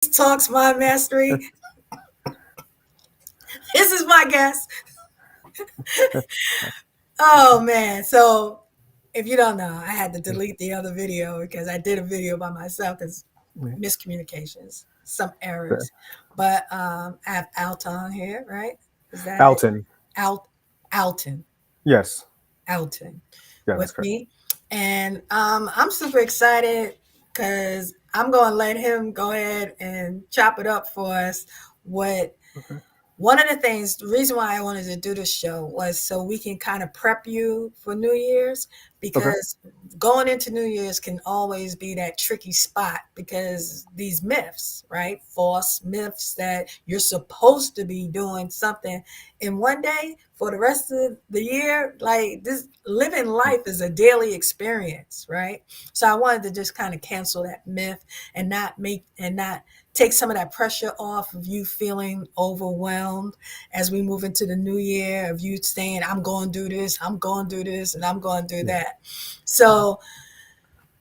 Talks My Mastery. This is my guest. Oh man. So if you don't know, I had to delete the other video because I did a video by myself because miscommunications, some errors. But I have Alton here, right? Is that it? Alton. Al Alton. Yes. Alton Yeah, that's with correct. me. And I'm super excited because I'm going to let him go ahead and chop it up for us. What Okay. One of the things, the reason why I wanted to do this show was so we can kind of prep you for New Year's, Okay. because going into New Year's can always be that tricky spot because these myths, right? False myths that you're supposed to be doing something in one day for the rest of the year. Like, this living life is a daily experience, right? So I wanted to just kind of cancel that myth and not take some of that pressure off of you feeling overwhelmed as we move into the new year, of you saying, I'm going to do this, I'm going to do this, and I'm going to do Yeah. that. So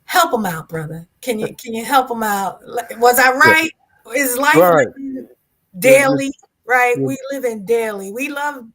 help them out, brother. Can you help them out? Was I Yeah. right? Is life Right. living You're, daily? Right? you're, We live in daily. We love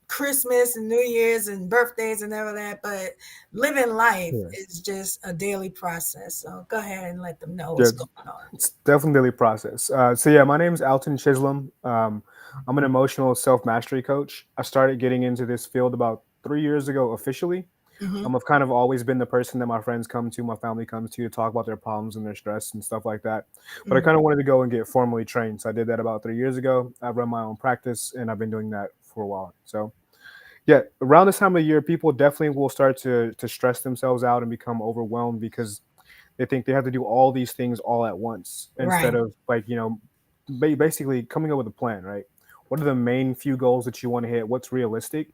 Christmas and New Year's and birthdays and all of that, but living life yeah. is just a daily process. So go ahead and let them know Yeah. what's going on. It's definitely a daily process. So my name is Alton Chisholm. I'm an emotional self mastery coach. I started getting into this field about 3 years ago officially. Hmm. I've kind of always been the person that my friends come to, my family comes to talk about their problems and their stress and stuff like that. But I Mm. kind of wanted to go and get formally trained. So I did that about 3 years ago. I run my own practice and I've been doing that for a while. So yeah, around this time of year, people definitely will start to stress themselves out and become overwhelmed because they think they have to do all these things all at once instead Right. of basically coming up with a plan, right? What are the main few goals that you want to hit? What's realistic?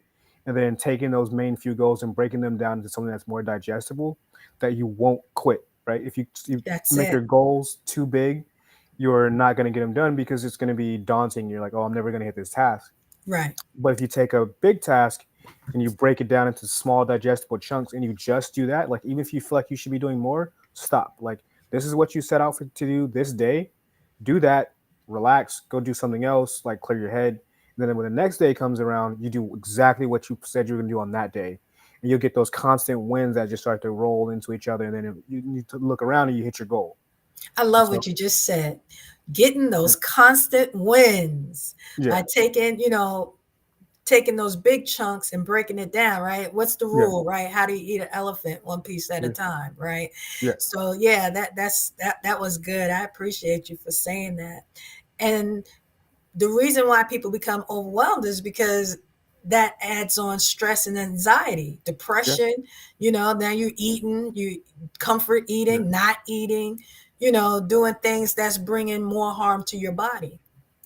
And then taking those main few goals and breaking them down into something that's more digestible that you won't quit, right? If you That's make it. your goals too big, you're not going to get them done because it's going to be daunting. You're like, oh, I'm never going to hit this task. Right. But if you take a big task and you break it down into small digestible chunks and you just do that, like even if you feel like you should be doing more, stop. Like this is what you set out to do this day. Do that, relax, go do something else, like clear your head. And then when the next day comes around, you do exactly what you said you were gonna do on that day. And you'll get those constant wins that just start to roll into each other. And then you need to look around and you hit your goal. I And love so what you just said. Getting yeah, those constant wins yeah, by taking those big chunks and breaking it down, right? What's the yeah, rule, right? How do you eat an elephant one piece at a yeah, time, right? yeah, So yeah, that was good. I appreciate you for saying that. And the reason why people become overwhelmed is because that adds on stress and anxiety, yeah, depression. Now you're eating, you comfort yeah. eating, not eating, doing things that's bringing more harm to your body,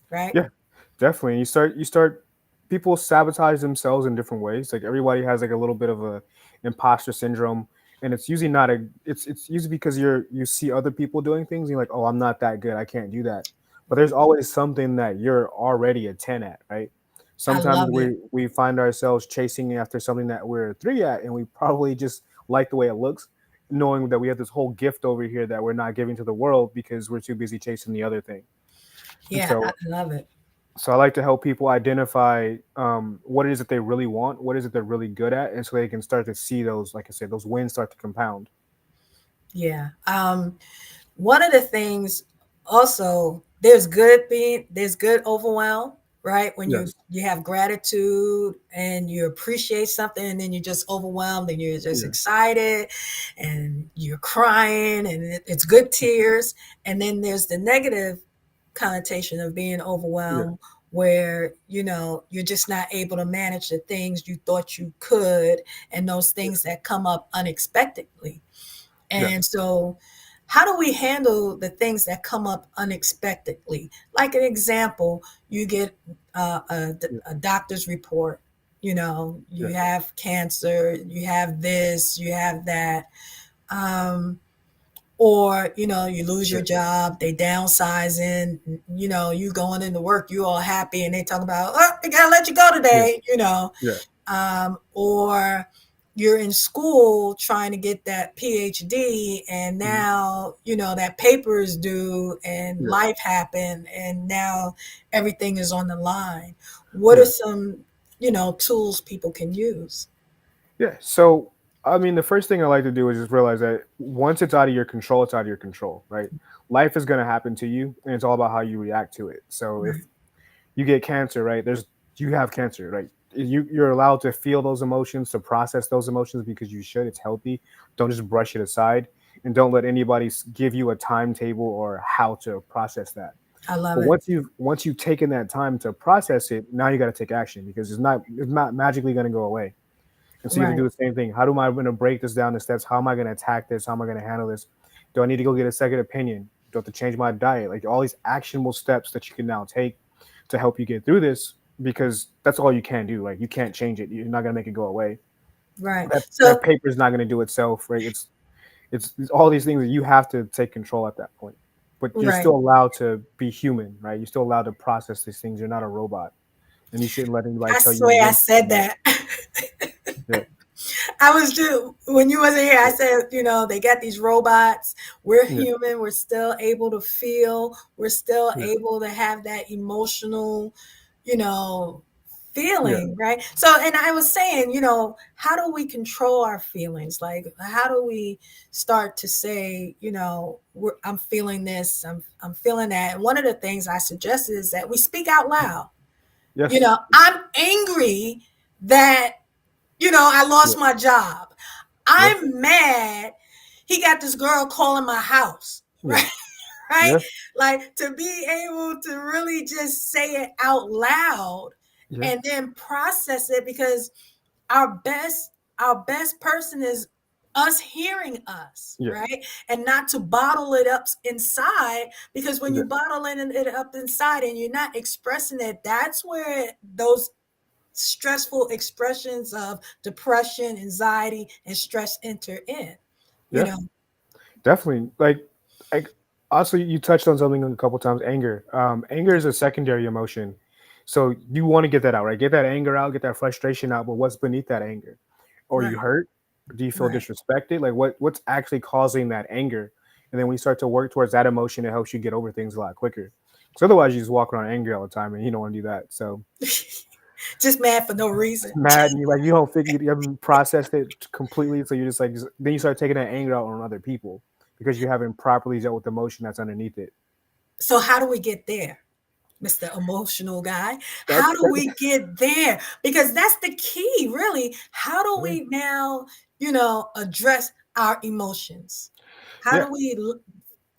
right? Yeah, definitely. You start people sabotage themselves in different ways. Like everybody has like a little bit of a imposter syndrome. And it's usually not a it's usually because you see other people doing things and you're like, oh, I'm not that good. I can't do that. But there's always something that you're already a 10 at, right? I Sometimes love it. we find ourselves chasing after something that we're a 3 at and we probably just like the way it looks, knowing that we have this whole gift over here that we're not giving to the world because we're too busy chasing the other thing. And Yeah, I so love it. I like to help people identify what it is that they really want, what is it they're really good at, and so they can start to see those, like I said, those wins start to compound. Yeah. One of the things also, there's good overwhelm, right? When you Yes. you have gratitude and you appreciate something, and then you're just overwhelmed and you're just Yeah. excited and you're crying, and it's good tears. And then there's the negative connotation of being Yeah. overwhelmed, where you're just not able to manage the things you thought you could, and those Yeah. things that come up unexpectedly. Yeah. And so, how do we handle the things that come up unexpectedly? Like an example, you get Yeah. a doctor's report. Yeah. You have cancer, you have this, you have that. Um, or you lose your Yeah. job, they downsizing. You going into work, you all happy, and they talk about, oh, they gotta let you go Yeah. today. Yeah. Or you're in school trying to get that PhD, and Mhm. now that paper is due and Yeah, life happened, and now everything is on the line. What are yeah, some tools people can use? yeah. So, I mean, the first thing I like to do is just realize that once it's out of your control, it's out of your control, right? Life is going to happen to you, and it's all about how you react to it. So, if Right. you get cancer, right? You have cancer, right? You're allowed to feel those emotions, to process those emotions because you should. It's healthy. Don't just brush it aside, and don't let anybody give you a timetable or how to process that. I love But it. once you've taken that time to process it, now you got to take action because it's not magically going to go away. And so you have to Right. do the same thing. How am I going to break this down to steps? How am I going to attack this? How am I going to handle this? Do I need to go get a second opinion? Do I have to change my diet? Like all these actionable steps that you can now take to help you get through this, because that's all you can do. Like you can't change it. You're not going to make it go away. Right. That So paper is not going to do itself, right? It's all these things that you have to take control at that point. But you're right. still allowed to be human, right? You're still allowed to process these things. You're not a robot, and you shouldn't let anybody I tell you swear I when to said do that. that. Yeah, I was just when you wasn't here. I yeah, said, they got these robots. We're yeah, human. We're still able to feel. We're still yeah, able to have that emotional, you know, yeah, feeling, right? So, and I was saying, how do we control our feelings? Like, how do we start to say, I'm feeling this. I'm feeling that. And one of the things I suggested is that we speak out loud. yes, I'm angry that I yeah, lost my job. yeah, I'm mad he got this girl calling my house, yeah, right? Right? yeah, Like to be able to really just say it out loud yeah, and then process it, because our best our best person is us hearing us, yeah, right? And not to bottle it up inside, because when yeah, you bottle it up inside and you're not expressing it, that's where those stressful expressions of depression, anxiety, and stress enter in. You yeah. know, Definitely. Like also you touched on something a couple times, anger. Anger is a secondary emotion. So you want to get that out, right? Get that anger out, get that frustration out, but what's beneath that anger? Or you right, hurt? Do you feel right. disrespected? Like what's actually causing that anger? And then when you start to work towards that emotion, it helps you get over things a lot quicker. Because otherwise you just walk around angry all the time and you don't want to do that. So Just mad for no reason. mad and you don't think you haven't processed it completely, so you're just like then you start taking that anger out on other people because you haven't properly dealt with the emotion that's underneath it. So how do we get there, Mr. Emotional Guy? How That's do we get there? Because that's the key, really. How do yeah, we now, address our emotions? How yeah. do we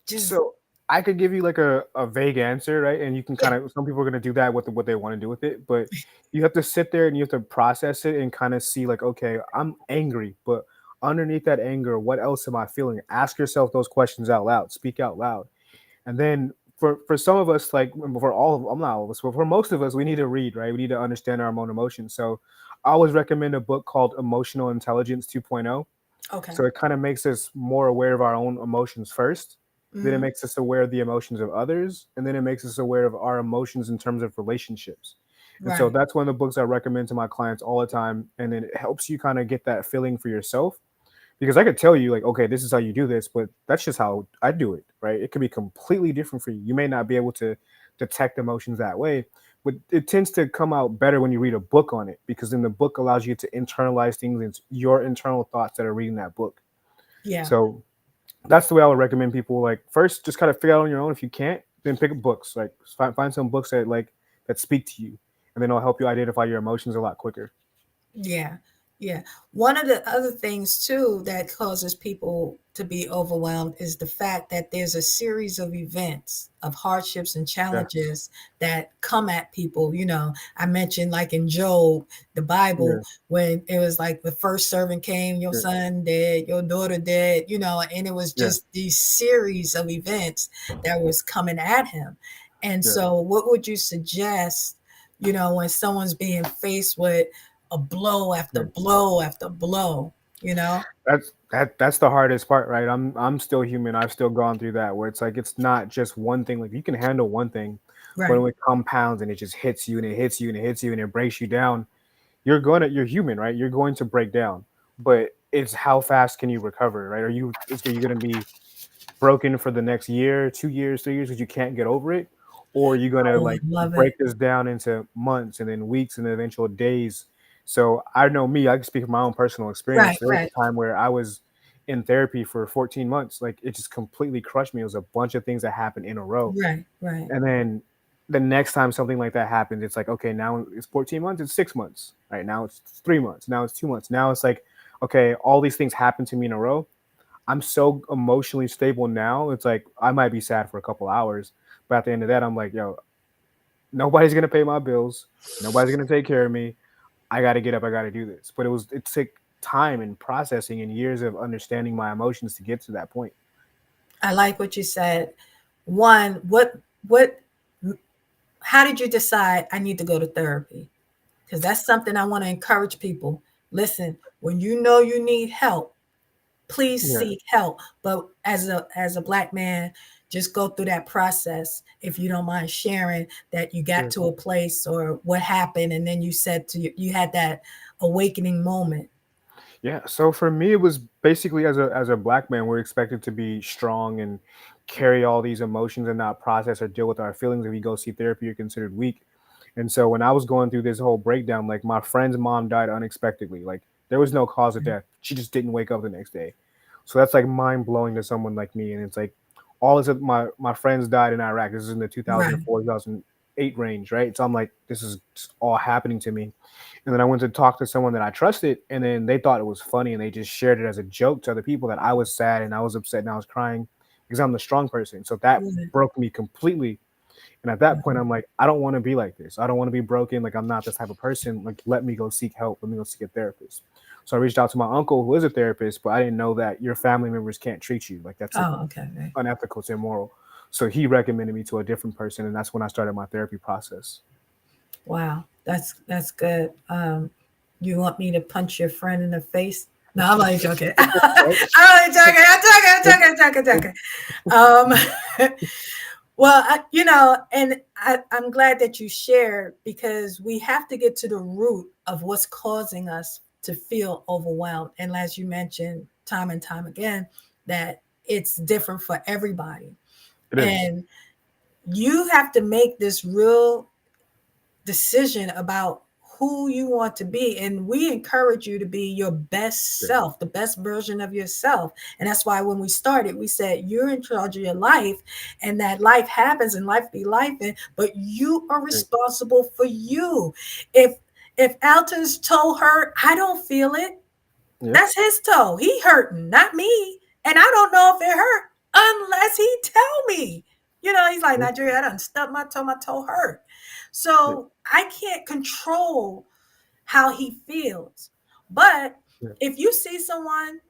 just So I could give you like a vague answer, right? And you can yeah, kind of some people are gonna do that with what they want to do with it, but you have to sit there and you have to process it and kind of see like, okay, I'm angry, but underneath that anger, what else am I feeling? Ask yourself those questions out loud. Speak out loud. And then for some of us, like for all of I'm not all of us, but for most of us, we need to read, right? We need to understand our own emotions. So I always recommend a book called Emotional Intelligence 2.0. okay. So it kind of makes us more aware of our own emotions first. Then it Hmm. makes us aware of the emotions of others, and then it makes us aware of our emotions in terms of relationships. And so Right. that's one of the books I recommend to my clients all the time. And then it helps you kind of get that feeling for yourself, because I could tell you like, okay, this is how you do this, but that's just how I do it, right? It could be completely different for you. You may not be able to detect emotions that way, but it tends to come out better when you read a book on it, because then the book allows you to internalize things. It's your internal thoughts that are reading that book. Yeah. So that's the way I would recommend people, like first just kind of figure out on your own. If you can't, then pick up books, like find some books that speak to you, and then it'll help you identify your emotions a lot quicker. Yeah, yeah. One of the other things too that causes people to be overwhelmed is the fact that there's a series of events, of hardships and Yes. challenges that come at people. I mentioned like in Job, the Bible, Yeah. when it was like the first servant came, your Yeah. son dead, your daughter dead, and it was Yeah. just these series of events that was coming at him. And Yeah. so, what would you suggest, when someone's being faced with a blow after Yeah. blow after blow, you know? That's the hardest part, right? I'm still human. I've still gone through that where it's like it's not just one thing. Like you can handle one thing, but Right. when it compounds and it just hits you and it hits you and it hits you and it breaks you down, you're human, right? You're going to break down. but it's how fast can you recover, right? Are you going to be broken for the next year, 2 years, 3 years because you can't get over it, or are you going to Oh, I like love break it. this down into months and then weeks and then eventual days? So I know me, I can speak from my own personal Right, experience. There was right, a time where I was in therapy for 14 months. Like it just completely crushed me. It was a bunch of things that happened in a row. right, right, And then the next time something like that happens, it's like, okay, now it's 14 months, it's 6 months, right? Now it's 3 months, now it's 2 months. Now it's like, okay, all these things happen to me in a row. I'm so emotionally stable now. It's like I might be sad for a couple hours, but at the end of that, I'm like, yo, nobody's gonna pay my bills. Nobody's gonna take care of me. I gotta get up. I gotta do this. But it took time and processing and years of understanding my emotions to get to that point. I like what you said. One, what how did you decide I need to go to therapy? Because that's something I want to encourage people. Listen, when you know you need help, please Yeah, seek help. But as a black man, just go through that process if you don't mind sharing that you got sure. to a place or what happened, and then you said to you had that awakening moment. Yeah. So for me, it was basically as a black man, we're expected to be strong and carry all these emotions and not process or deal with our feelings. If you go see therapy, you're considered weak. And so when I was going through this whole breakdown, like my friend's mom died unexpectedly. Like there was no cause of death. She just didn't wake up the next day. So that's like mind blowing to someone like me. And it's like all this my friends died in Iraq. This is in the Right. 2004, 2008 range, right? So I'm like, this is just all happening to me. And then I went to talk to someone that I trusted, and then they thought it was funny, and they just shared it as a joke to other people that I was sad and I was upset and I was crying because I'm the strong person. So that Right. broke me completely. And at that point, I'm like, I don't want to be like this. I don't want to be broken. Like I'm not this type of person. Like let me go seek help. Let me go seek a therapist. So I reached out to my uncle, who is a therapist, but I didn't know that your family members can't treat you. Like that's Oh, okay. Right. unethical. It's immoral. So he recommended me to a different person, and that's when I started my therapy process. Wow. That's good. You want me to punch your friend in the face? No, I'm only joking. I'm only joking. I'm joking. Well, and I'm glad that you shared because we have to get to the root of what's causing us to feel overwhelmed. And as you mentioned time and time again, that it's different for everybody. It is. And you have to make this real decision about who you want to be. And we encourage you to be your best Sure. self, the best version of yourself. And that's why when we started, we said you're in charge of your life and that life happens and life be life, but you are Sure. responsible for you. If Alton's toe hurt, I don't feel it. Yeah. That's his toe. He hurting, not me. And I don't know if it hurt unless he tell me. He's like, Yeah. Nigeria, I done stubbed my toe hurt. Yeah. So I can't control how he feels. But Yeah. if you see someone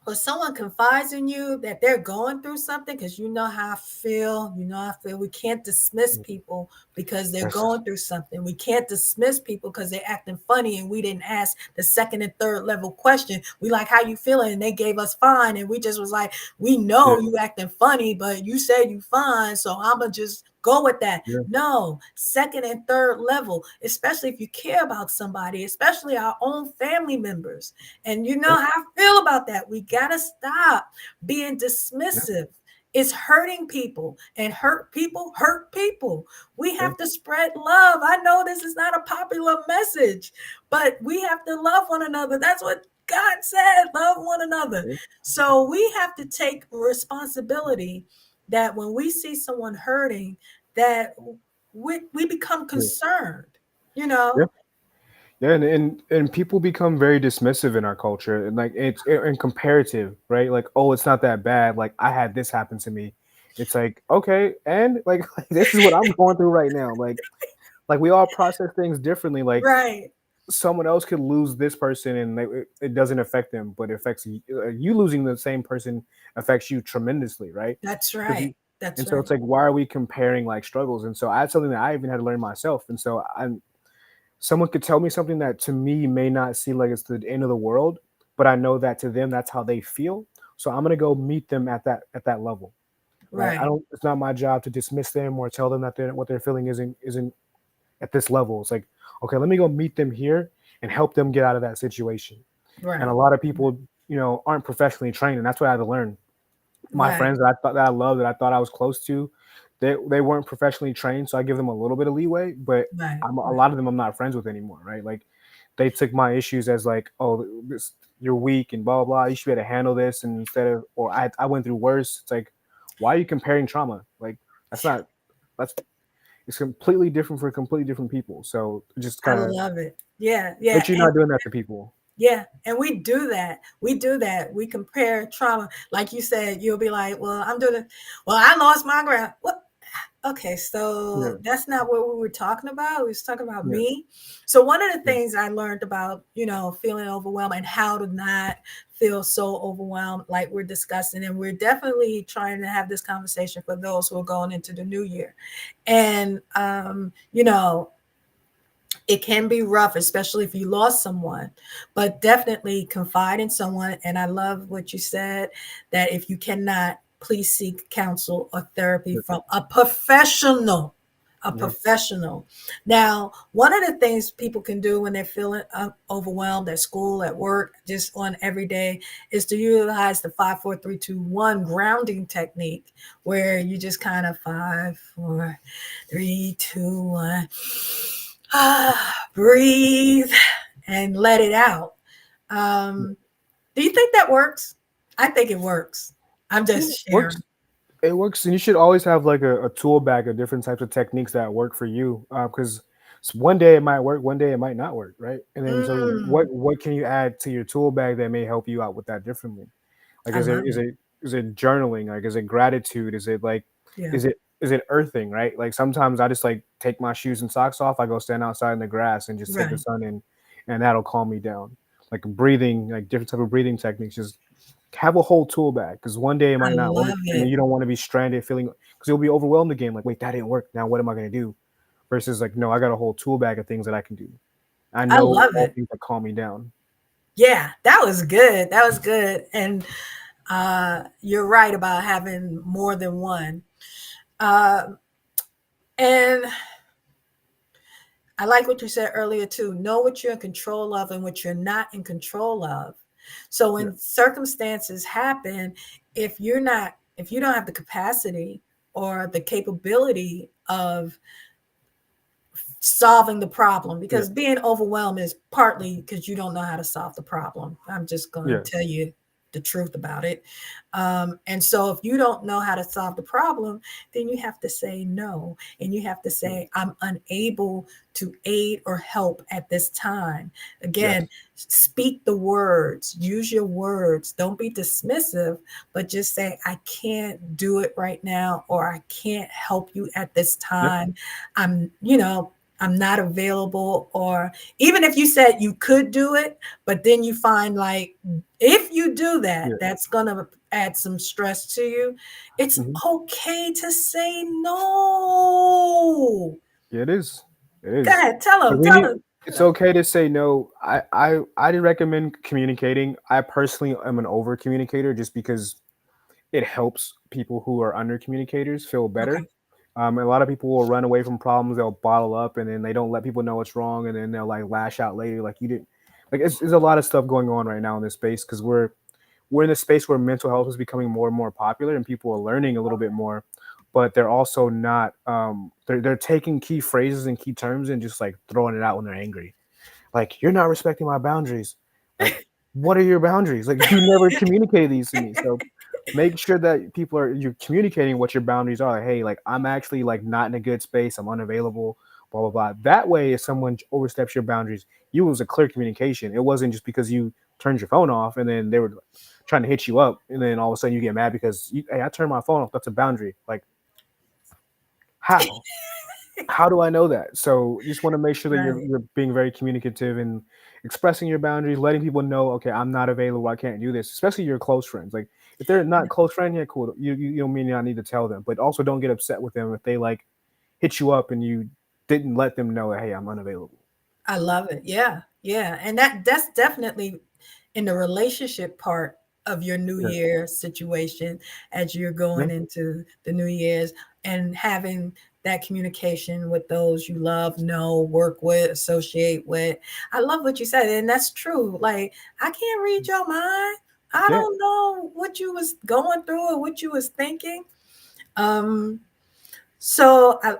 or someone confides in you that they're going through something, because you know how I feel, we can't dismiss Yeah. people because they're That's going through something. We can't dismiss people because they're acting funny and we didn't ask the second and third level question. We like, how you feeling? And they gave us fine, and we just was like, we yeah. know you acting funny, but you said you fine, so I'ma just go with that. Yeah. No, second and third level, especially if you care about somebody, especially our own family members. And you know Yeah. how I feel about that. We got to stop being Yeah. dismissive. It's hurting people, and hurt people hurt people. We Yeah. have to spread love. I know this is not a popular message, but we have to love one another. That's what God said, love one another. Yeah. So we have to take responsibility that when we see someone hurting, that we become Yeah. concerned, you Yeah. know? Yeah, and people become very dismissive in our culture, and like it's and comparative, right? Like, oh, it's not that bad. Like, I had this happen to me. It's like, okay, and like, this is what I'm going through right now. Like we all process things differently. Like, Right. someone else could lose this person, and it doesn't affect them, but it affects you. You losing the same person affects you tremendously, right? That's Because right. That's and so right. it's like, why are we comparing like struggles? And so that's something that I even had to learn myself. And so I'm someone could tell me something that to me may not seem like it's the end of the world, but I know that to them that's how they feel. So I'm gonna go meet them at that level, right? I Right. don't. It's not my job to dismiss them or tell them that what they're feeling isn't at this level. It's like, okay, let me go meet them here and help them get out of that situation. And a Right. lot of people, aren't professionally trained, and that's what I had to learn. My Right. friends that I thought that I loved, that I thought I was close to, they weren't professionally trained, so I give them a little bit of leeway. But Right. a Right. lot of them I'm not friends with anymore, right? Like they took my issues as like, oh, this, you're weak and blah blah blah. You should be able to handle this, and instead of, or I went through worse. It's like, why are you comparing trauma? Like that's not that's it's completely different for completely different people. So just I kind of love it. Yeah. Yeah. make sure you're And not doing that to people. yeah, and we do that. We do that. We compare trauma. Like you said, you'll be like, well, I'm doing it. Well, I lost my ground. What? Okay, so Yeah, that's not what we were talking about. We was talking about yeah, me. So one of the yeah, things I learned about, feeling overwhelmed and how to not feel so overwhelmed, like we're discussing, and we're definitely trying to have this conversation for those who are going into the new year. And it can be rough, especially if you lost someone, but definitely confide in someone. And I love what you said, that if you cannot, please seek counsel or therapy yeah, from a professional. A yeah, professional. Now, one of the things people can do when they're feeling overwhelmed at school, at work, just on every day, is to utilize the 5, 4, 3, 2, 1 grounding technique, where you just kind of 5, 4, 3, 2, 1. Breathe and let it out. yeah. Do you think that works? I think it works. I'm Yeah, just works. sharing. It works, and you should always have like a tool bag of different types of techniques that work for you. Because one day it might work, one day it might not work, right? And then so Mm, what can you add to your tool bag that may help you out with that differently? Like I is it love is it. it is it journaling? Like is it gratitude? Is it like Yeah. is it earthing? Right? Like sometimes I just like take my shoes and socks off. I go stand outside in the grass and just take the Right. sun in, and that'll calm me down. Like breathing, like different type of breathing techniques. Just have a whole tool bag because one day it I might not work, love and then it. you don't want to be stranded feeling because you'll be overwhelmed again. Like, wait, that didn't work. Now what am I going to do? Versus like, no, I got a whole tool bag of things that I can do. I I know love all it. things that calm me down. Yeah, that was good. That was good. And you're right about having more than one. Uh, and I like what you said earlier too. Know what you're in control of and what you're not in control of. So Yeah, when circumstances happen, if you don't have the capacity or the capability of solving the problem, yeah, because being overwhelmed is partly because you don't know how to solve the problem. I'm just going yeah, to tell you the truth about it. And so if you don't know how to solve the problem, then you have to say no, and you have to yeah. say, I'm unable to aid or help at this time. Yes, Again, speak the words, use your words, don't be dismissive, but just say, I can't do it right now, or I can't help you at this yeah, time. I'm not available. Or even if you said you could do it, but then you find, like, if you do that, yeah. that's going to add some stress to you. It's Hmm. okay to say no. Yeah, it is. It Go is. ahead, tell But them, we tell need. them. It's okay to say no. I recommend communicating. I personally am an over communicator just because it helps people who are under communicators feel Okay. better. A lot of people will run away from problems. They'll bottle up, and then they don't let people know what's wrong, and then they'll like lash out later, like you didn't. Like it's a lot of stuff going on right now in this space because we're in a space where mental health is becoming more and more popular, and people are learning a little bit more, but they're also not. They're taking key phrases and key terms and just like throwing it out when they're angry. Like you're not respecting my boundaries. Like what are your boundaries? Like you never communicated these to me. So make sure that people are you're communicating what your boundaries are. Like, hey, like I'm actually like not in a good space. I'm unavailable. Blah blah blah. That way, if someone oversteps your boundaries, you was a clear communication. It wasn't just because you turned your phone off and then they were trying to hit you up, and then all of a sudden you get mad because hey, I turned my phone off. That's a boundary. Like how? How do I know that? So you just want to make sure that you're Right. you're being very communicative and expressing your boundaries, letting people know, okay, I'm not available, I can't do this. Especially your close friends. Like if they're not close friend, yeah, cool. You don't mean I need to tell them, but also don't get upset with them if they like hit you up and you didn't let them know that hey, I'm unavailable. I love it. Yeah. Yeah. And that's definitely in the relationship part of your new Yeah, year situation, as you're going yeah, into the new year's, and having that communication with those you love, know, work with, associate with. I love what you said, and that's true. Like, I can't read your mind. I Yeah. don't know what you was going through or what you was thinking. Um, so I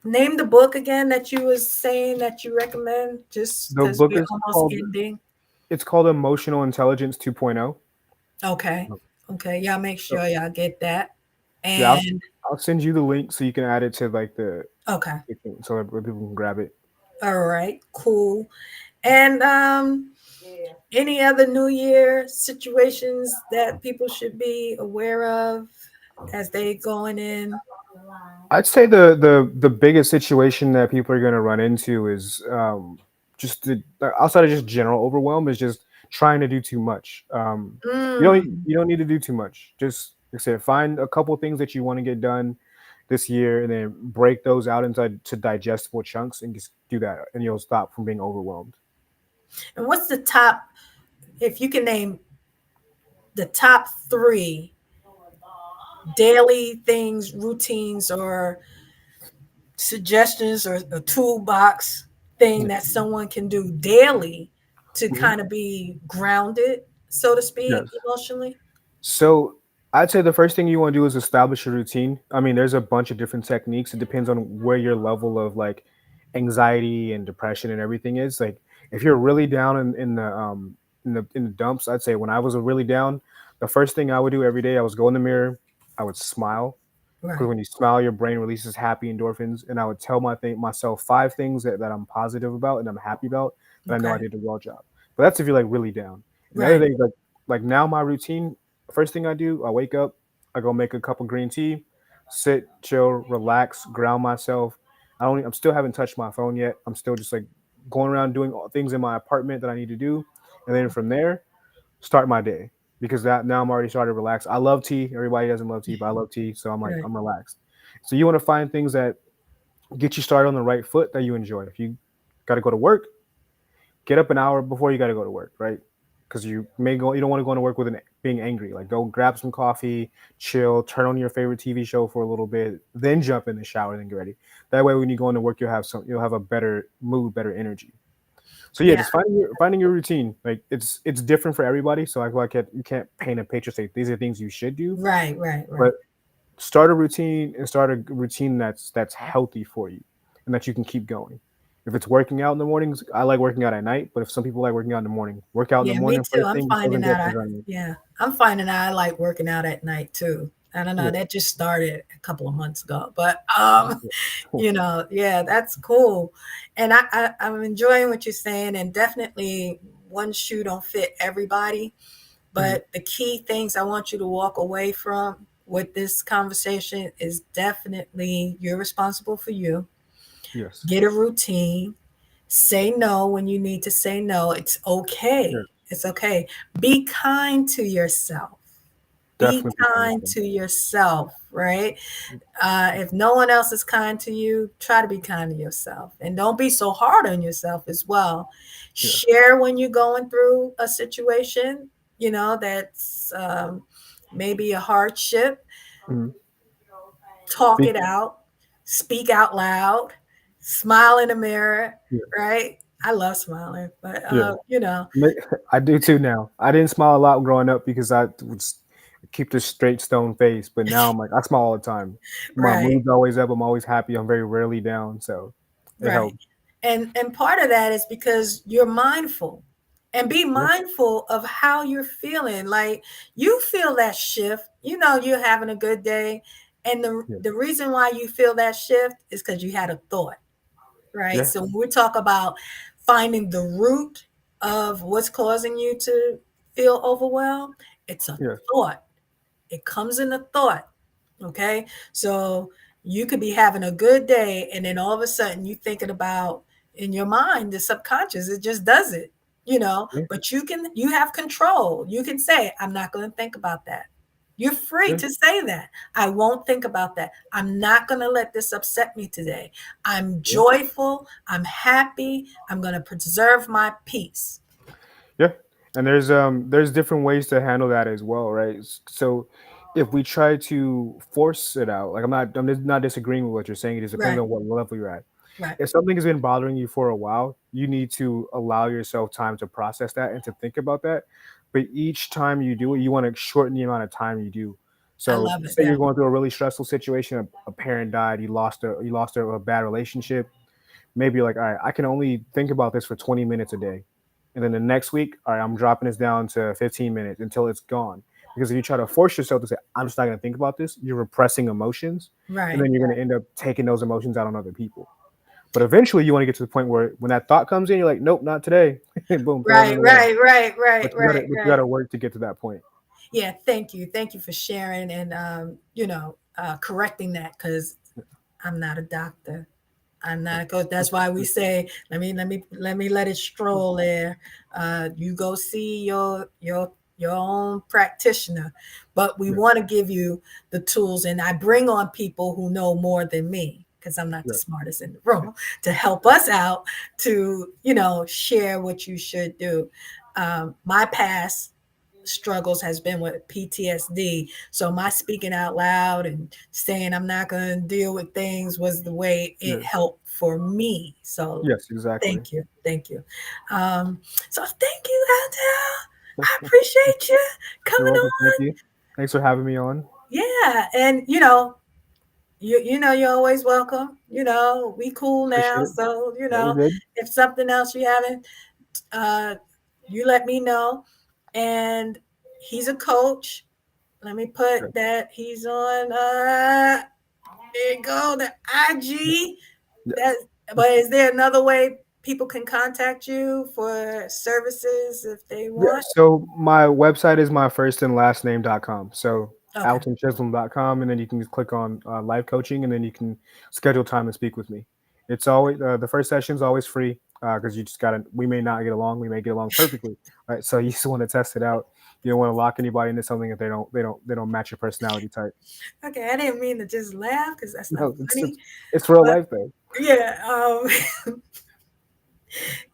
name the book again that you was saying that you recommend, just The because book we're is almost called ending. it's called Emotional Intelligence 2.0. Okay. Okay. Y'all make So sure y'all get that. yeah, And I'll send you the link so you can add it to like okay. so that people can grab it. All right. Cool. And any other New Year situations that people should be aware of as they going in? I'd say the biggest situation that people are going to run into is just outside of just general overwhelm is just trying to do too much. Mm. You don't need to do too much. Just like I said, find a couple things that you want to get done this year, and then break those out into to digestible chunks, and just do that, and you'll stop from being overwhelmed. And what's the top, if you can name the top three daily things, routines, or suggestions, or a toolbox thing Yeah. that someone can do daily to Mhm. kind of be grounded, so to speak, Yes. emotionally? So I'd say the first thing you want to do is establish a routine. I mean, there's a bunch of different techniques. It depends on where your level of like anxiety and depression and everything is. Like if you're really down in the dumps, I'd say when I was really down, the first thing I would do every day, I was go in the mirror, I would smile. Because Right. when you smile, your brain releases happy endorphins. And I would tell myself five things that I'm positive about and I'm happy about that I know I Okay. did a well job. But that's if you're like really down. And the other Right. thing, like now my routine, first thing I do, I wake up, I go make a cup of green tea, sit, chill, relax, ground myself. I'm still haven't touched my phone yet. I'm still just like going around doing all things in my apartment that I need to do. And then from there, start my day because that now I'm already started to relax. I love tea. Everybody doesn't love tea, but I love tea, so I'm like Right. I'm relaxed. So you want to find things that get you started on the right foot that you enjoy. If you got to go to work, get up an hour before you got to go to work, right? Because you don't want to go to work with being angry. Like go grab some coffee, chill, turn on your favorite TV show for a little bit, then jump in the shower and get ready. That way, when you go into work, you'll have a better mood, better energy. So yeah, Yeah. just finding your routine. Like it's different for everybody. So I feel like you can't paint a picture say these are things you should do, Right. Right. but Right. start a routine and start a routine that's healthy for you and that you can keep going. If it's working out in the mornings, I like working out at night. But if some people like working out in the morning, work out in the Yeah, me morning too. first thing before the get adrenaline. I'm finding out I like working out at night too. I don't know. Yeah, That just started a couple of months ago, but yeah, yeah, that's cool. And I'm enjoying what you're saying, and definitely one shoe don't fit everybody. mhm, But the key things I want you to walk away from with this conversation is definitely you're responsible for you. yes, Get a routine. Say no when you need to say no. It's yeah, okay. It's okay. Be kind to yourself. Be definitely be kind kind to them. to yourself, right? If no one else is kind to you, try to be kind to yourself. And don't be so hard on yourself as well. Yeah, Share when you're going through a situation, that's maybe a hardship. mhm, Talk speak, it out, speak out loud, smile in the mirror, yeah, right? I love smiling, but yeah. Ma- I do too now. I didn't smile a lot growing up because I would keep this straight stone face, but now I'm like I smile all the time. My right, mood's always up. I'm always happy. I'm very rarely down, so it right. helps. And part of that is because you're mindful. And be Yeah, mindful of how you're feeling. Like you feel that shift, you're having a good day. And the yeah, the reason why you feel that shift is because you had a thought, right? yeah, So when we talk about finding the root of what's causing you to feel overwhelmed, it's a yeah, thought. It comes in a thought. Okay. So you could be having a good day, and then all of a sudden you thinking about in your mind, the subconscious, it just does it, yeah, but you have control. You can say, I'm not going to think about that. You're free yeah, to say that. I won't think about that. I'm not going to let this upset me today. I'm yeah. joyful. I'm happy. I'm going to preserve my peace. Yeah, and there's different ways to handle that as well, right? So if we try to force it out, like I'm not disagreeing with what you're saying. It just depends Right, on what level you're at. right. If something has been bothering you for a while, you need to allow yourself time to process that and to think about that. But each time you do it, you want to shorten the amount of time you do. I So love it. say Yeah. you're going through a really stressful situation, a parent died, you lost a bad relationship. Maybe you're like, all right, I can only think about this for 20 minutes a day. And then the next week, all right, I'm dropping this down to 15 minutes until it's gone. Because if you try to force yourself to say, I'm just not going to think about this, you're repressing emotions. And Right. then you're going to end up taking those emotions out on other people. But eventually, you want to get to the point where when that thought comes in, you're like, nope, not today. Boom, throwing it Right, away. right, right, But right, you got to right, but you got right. to work to get to that point. Yeah, thank you. Thank you for sharing and correcting that because I'm not a doctor. I'm not a coach. That's why we say, let me let it stroll there. You go see your own practitioner, but we Yeah, want to give you the tools, and I bring on people who know more than me because I'm not the yeah, smartest in the room to help us out to share what you should do. My past struggles has been with PTSD. So my speaking out loud and saying I'm not going to deal with things was the way it yeah. helped for me. So Yes, exactly. thank you. Thank you. Um, so thank you, Adele. I appreciate you You're coming welcome. Thank on. you. Thanks for having me on. Yeah. And you're always welcome. We cool Appreciate now. it. So, Yeah, we're good. if something else you haven't, uh, you let me know. And he's a coach. Let me Yeah. put that he's on there you go, the IG. Yes. That but is there another way people can contact you for services if they Yeah, want? so my website is my first and last name.com. So Okay. altonchisholm.com, and then you can just click on live coaching, and then you can schedule time and speak with me. It's always the first session is always free because you just gotta. We may not get along, we may get along perfectly, right? So you just want to test it out. You don't want to lock anybody into something if they don't match your personality type. Okay, I didn't mean to just laugh because that's not No, it's funny. it's, it's real But life though. yeah,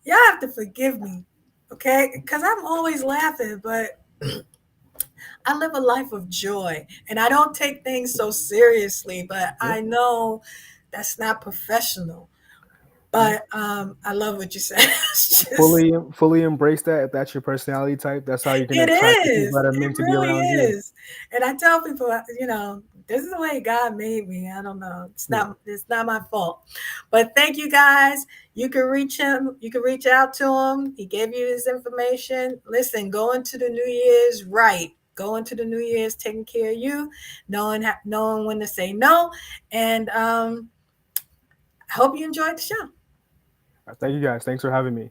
y'all have to forgive me, okay? Because I'm always laughing, but I live a life of joy and I don't take things so seriously, but Yeah, I know that's not professional. yeah. But I love what you said. It's just Fully embrace that if that's your personality type. That's how you're gonna it attract the people is. that are It meant to be really around you. is. And I tell people, this is the way God made me. I don't know. Yeah. It's not my fault. But thank you guys. You can reach him. You can reach out to him. He gave you his information. Listen, go into the New Year's right. Go into the New Year's taking care of you, knowing when to say no. And I hope you enjoyed the show. Thank you guys. Thanks for having me.